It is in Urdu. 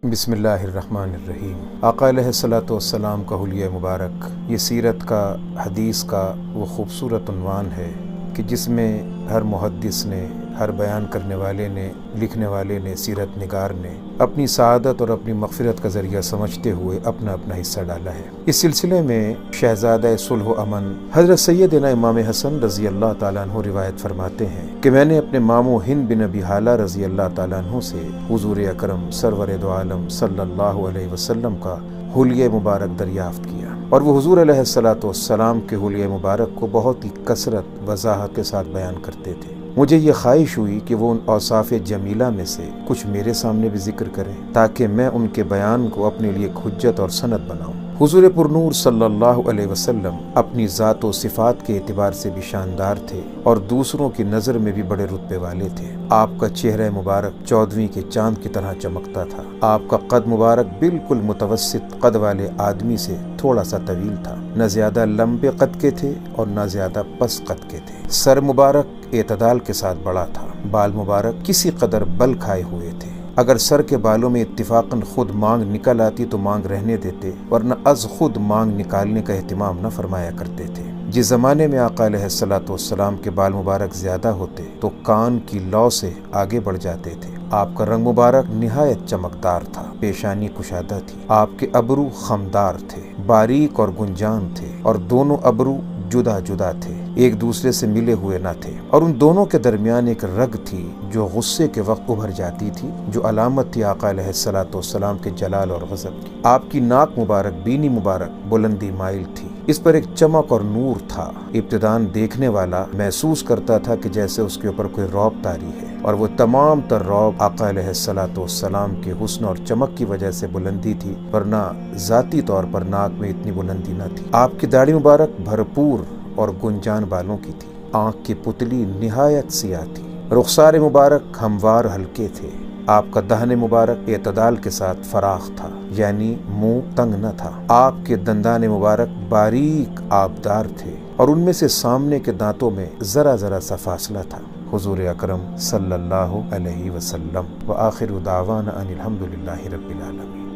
بسم اللہ الرحمن الرحیم۔ آقا علیہ الصلوۃ والسلام کا حلیہ مبارک، یہ سیرت کا، حدیث کا وہ خوبصورت عنوان ہے کہ جس میں ہر محدث نے، ہر بیان کرنے والے نے، لکھنے والے نے، سیرت نگار نے اپنی سعادت اور اپنی مغفرت کا ذریعہ سمجھتے ہوئے اپنا اپنا حصہ ڈالا ہے۔ اس سلسلے میں شہزادہ صلح و امن حضرت سیدنا امام حسن رضی اللہ تعالیٰ عنہ روایت فرماتے ہیں کہ میں نے اپنے ماموں ہند بن ابی حالہ رضی اللہ تعالیٰ عنہ سے حضور اکرم سرور دو عالم صلی اللہ علیہ وسلم کا حلیہ مبارک دریافت کیا، اور وہ حضور علیہ الصلوۃ والسلام کے حلیہ مبارک کو بہت ہی کثرت وضاحت کے ساتھ بیان کرتے تھے۔ مجھے یہ خواہش ہوئی کہ وہ ان اوصاف جمیلہ میں سے کچھ میرے سامنے بھی ذکر کریں تاکہ میں ان کے بیان کو اپنے لیے ایک حجت اور سند بناؤں۔ حضور پرنور صلی اللہ علیہ وسلم اپنی ذات و صفات کے اعتبار سے بھی شاندار تھے اور دوسروں کی نظر میں بھی بڑے رتبے والے تھے۔ آپ کا چہرہ مبارک 14ویں کے چاند کی طرح چمکتا تھا۔ آپ کا قد مبارک بالکل متوسط قد والے آدمی سے تھوڑا سا طویل تھا، نہ زیادہ لمبے قد کے تھے اور نہ زیادہ پست قد کے تھے۔ سر مبارک اعتدال کے ساتھ بڑا تھا۔ بال مبارک کسی قدر بل کھائے ہوئے تھے۔ اگر سر کے بالوں میں اتفاقاً خود مانگ نکل آتی تو مانگ رہنے دیتے، ورنہ از خود مانگ نکالنے کا اہتمام نہ فرمایا کرتے تھے۔ جس زمانے میں آقا علیہ الصلوۃ والسلام کے بال مبارک زیادہ ہوتے تو کان کی لو سے آگے بڑھ جاتے تھے۔ آپ کا رنگ مبارک نہایت چمکدار تھا، پیشانی کشادہ تھی۔ آپ کے ابرو خمدار تھے، باریک اور گنجان تھے، اور دونوں ابرو جدا جدا تھے، ایک دوسرے سے ملے ہوئے نہ تھے، اور ان دونوں کے درمیان ایک رگ تھی جو غصے کے وقت ابھر جاتی تھی، جو علامت تھی آقا علیہ الصلوۃ والسلام کے جلال اور غضب کی۔ آپ کی ناک مبارک، بینی مبارک بلندی مائل تھی، اس پر ایک چمک اور نور تھا۔ ابتداءً دیکھنے والا محسوس کرتا تھا کہ جیسے اس کے اوپر کوئی رعب طاری ہے، اور وہ تمام تر رعب آقا علیہ الصلوۃ والسلام کے حسن اور چمک کی وجہ سے بلندی تھی، ورنہ ذاتی طور پر ناک میں اتنی بلندی نہ تھی۔ آپ کی داڑھی مبارک بھرپور اور گنجان بالوں کی تھی۔ آنکھ کی پتلی نہایت سیاہ تھی۔ رخسار مبارک ہموار ہلکے تھے۔ آپ کا دہن مبارک اعتدال کے ساتھ فراخ تھا، یعنی منہ تنگ نہ تھا۔ آپ کے دندان مبارک باریک آبدار تھے، اور ان میں سے سامنے کے دانتوں میں ذرا ذرا سا فاصلہ تھا۔ حضور اکرم صلی اللہ علیہ وسلم۔ وآخر دعوانا ان الحمد للہ رب العالمین۔